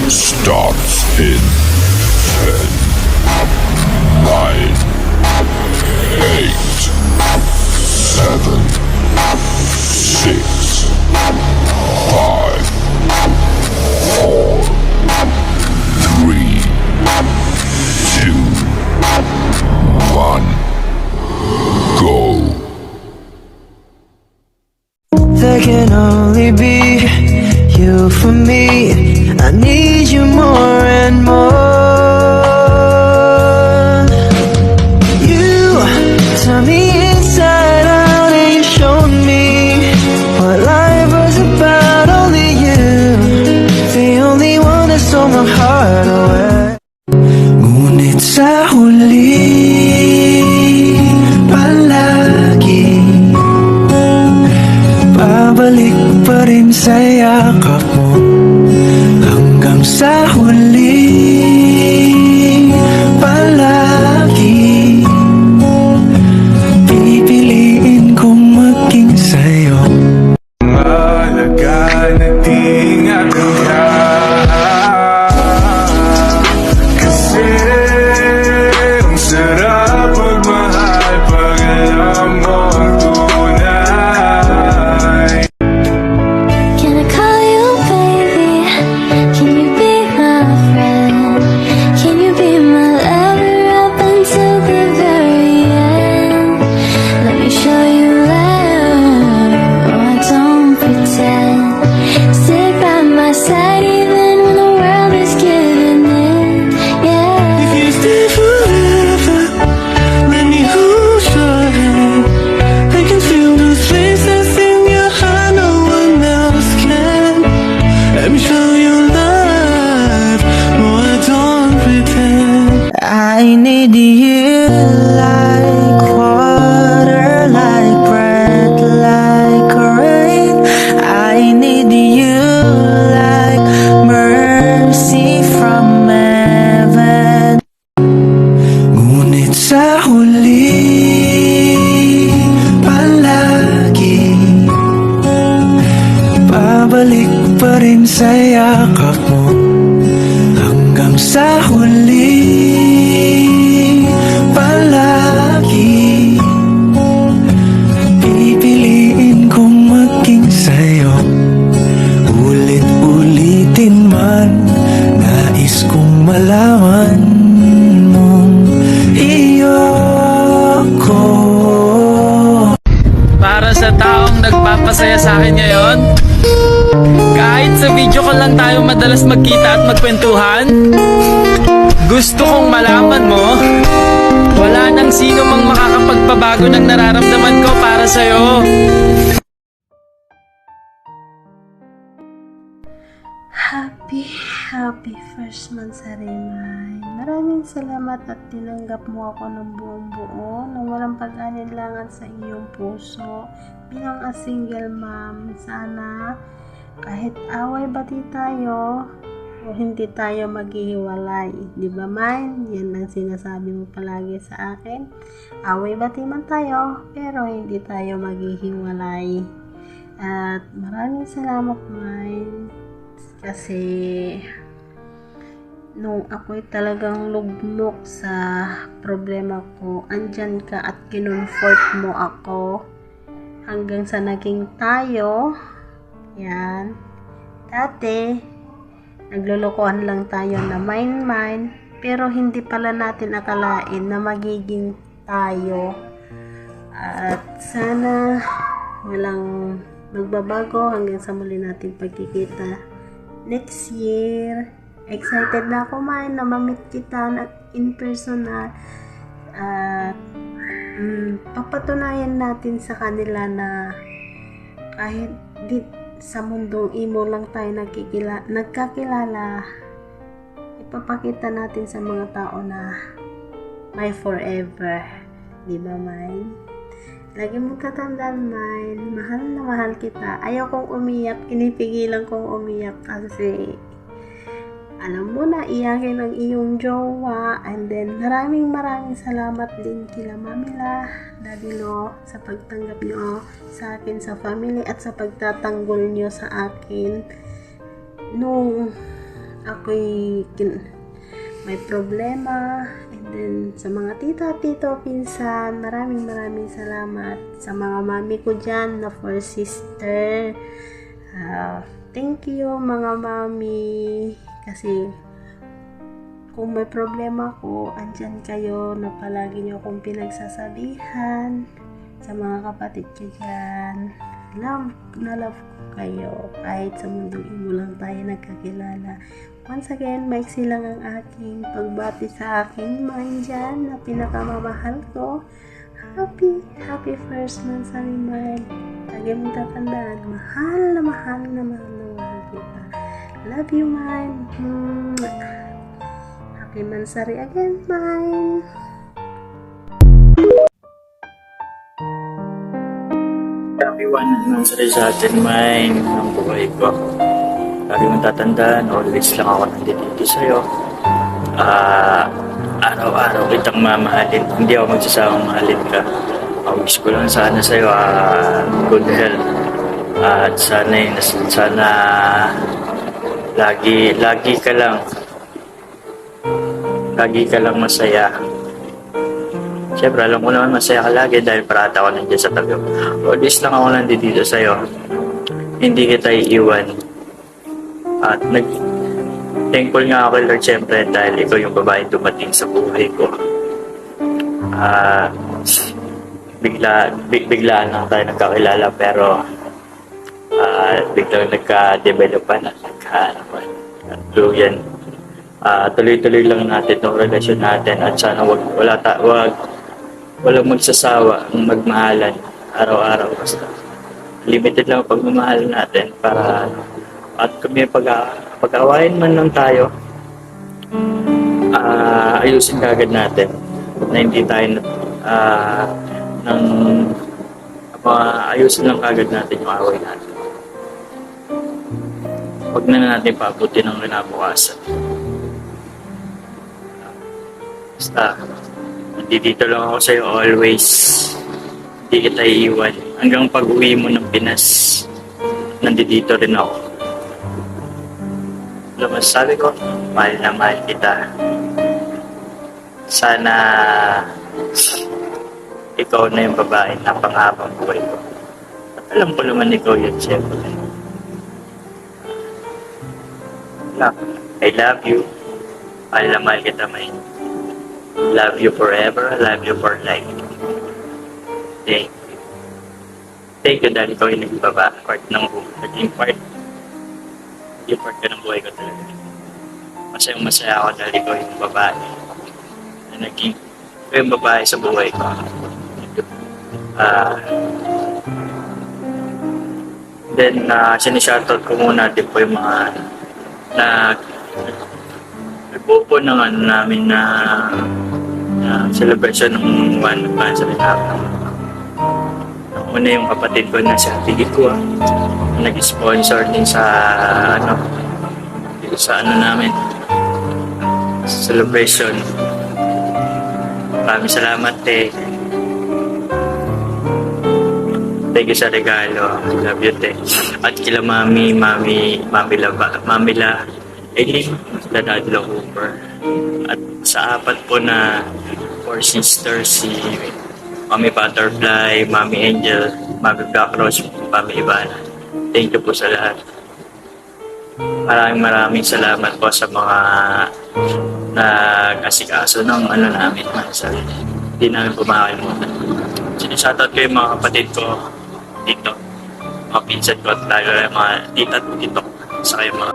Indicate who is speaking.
Speaker 1: starts in 10, 9, 8, 7, 6, 5, 4, 3, 2, 1, go.
Speaker 2: There can only be you for me. I need you more and more. You turn me inside out and you showed me what life was about. Only you, the only one that stole my heart away. Ngunit sa huli, palagi babalik pa rin sa yakap mo. Hanggang sa huli, palagi pipiliin kong maging sa'yo.
Speaker 3: Mahalaga na di natin ka, kasi ang sarap magmahal pag alam mo ang tunay.
Speaker 4: Can I call you baby? Can you be my friend? Can you be my lover up until the very end? Let me show you love, oh I don't pretend. Stick by my side even when the world is giving in, yeah.
Speaker 2: If you stay forever, let me hold your hand. I can feel those places in your heart no one else can. Let me show you love, oh I don't pretend. I need you like water, like breath, like rain. I need you like mercy from heaven. Ngunit sa huli, palagi babalik pa rin sa yakap mo. Hanggang sa huli, palagi pipiliin kong maging sa'yo. Ulit-ulitin man, nais kong malaman mong iyo ko.
Speaker 5: Para sa taong nagpapasaya sa akin ngayon, kahit sa video ko lang tayo madalas magkita at magkwentuhan, gusto kong malaman mo, wala nang sino mang makakapagpabago ng nararamdaman ko para sa'yo.
Speaker 6: Happy first month sa Remay. Maraming salamat at tinanggap mo ako ng buong buo na walang pag-anilangan sa iyong puso. Bilang a single mom, sana kahit away-bati tayo o hindi tayo maghihiwalay. Di ba, Mine? Yan ang sinasabi mo palagi sa akin. Away-bati man tayo, pero hindi tayo maghihiwalay. At maraming salamat, Mine. Kasi nung ako'y talagang lugmok sa problema ko, andyan ka at kinonfort mo ako hanggang sa naging tayo. Yan. Dati, naglulukuhan lang tayo na mine, pero hindi pala natin akalain na magiging tayo. At sana walang magbabago hanggang sa muli nating pagkikita next year. Excited na ako, man, na ma-meet kita in person na papatunayan natin sa kanila na kahit di sa mundong imo lang tayo nagkakilala, ipapakita natin sa mga tao na may forever. Di ba, man? Lagi mong tatandaan, man, mahal na mahal kita. Ayaw kong umiyak, pinipigilan kong umiyak kasi alam mo na iyakin ang iyong jowa. And then maraming salamat din kila Mamila, Daddy Lo, sa pagtanggap nyo sa akin sa family at sa pagtatanggol nyo sa akin nung ako'y may problema. And then sa mga tito, pinsan, maraming salamat. Sa mga mami ko dyan na 4 sister, thank you mga mami, kasi kung may problema ko, andyan kayo na palagi nyo akong pinagsasabihan. Sa mga kapatid ko dyan, love ko kayo. Kahit sa mundong imo lang tayo nagkakilala. Once again, maiksi lang ang aking pagbati sa aking mga dyan na pinakamamahal ko. Happy first month sa month. Lagi mong tatandaan, mahal na kita. Love you, mine. Happy Mansari again, mine.
Speaker 7: Everyone, nansari sa atin may ang buhay ko. Lagi mong tatandaan, always lang ako nandito sa'yo. Araw-araw kitang mamahalin. Hindi ako magsasawang mahalin ka. Wish ko lang sana sa'yo good health. At sana lagi ka lang masaya. Siyempre, alam ko naman masaya ka lagi dahil parata ako nandiyan sa tabi mo. Always lang ako nandito sa'yo. Hindi kita iiwan. At thankful nga ako, Lord, siyempre, dahil ikaw yung babae dumating sa buhay ko. Biglaan lang tayo nagkakilala, pero biglang nagka-developan at nagka-tuluyan. Tuloy-tuloy lang natin itong relasyon natin at sana walang magsasawa ang magmahalan araw-araw. Basta limited lang ang pagmamahal natin para at kung may pag-awayan man lang tayo, ayusin kagad natin na hindi tayo ayusin lang kagad natin yung away natin. Huwag na natin paabutin ng kinabukasan. Basta nandito lang ako sa'yo always. Hindi kita iiwan. Hanggang pag-uwi mo ng Pinas, nandito rin ako. Alam mo, sabi ko, mahal na mahal kita. Sana ikaw na yung babae na panghabang buhay ko. At alam ko naman ikaw yun, siyempre. I love you. Mahal na mahal kita, May. Love you forever. Love you for life. Thank you. Thank you dahil ikaw yung part ng buhay. Naging part ka ng buhay ko talaga. Masaya ako dahil ikaw yung babae. Ikaw yung babae sa buhay ko. Then, sinishoutout ko muna din po yung mga nagpupo ng namin na celebration ng anniversary namin. Una yung kapatid ko na si Ate Giko, nag-sponsor din sa namin celebration. Maraming salamat Thank you sa regalo. Love you, At kila Mami La Eileen, Danadlo Hooper. At sa apat po na 4 sisters, si Mami Butterfly, Mami Angel, Mami Black Rose, Mami Ivana. Thank you po sa lahat. Maraming salamat po sa mga nag-asikaso ng namin. Hindi namin po makakalimutan. Sinishoutout ko yung mga kapatid ko dito, mga pinsan ko at lalo yung mga tita at tito, sa kayo mga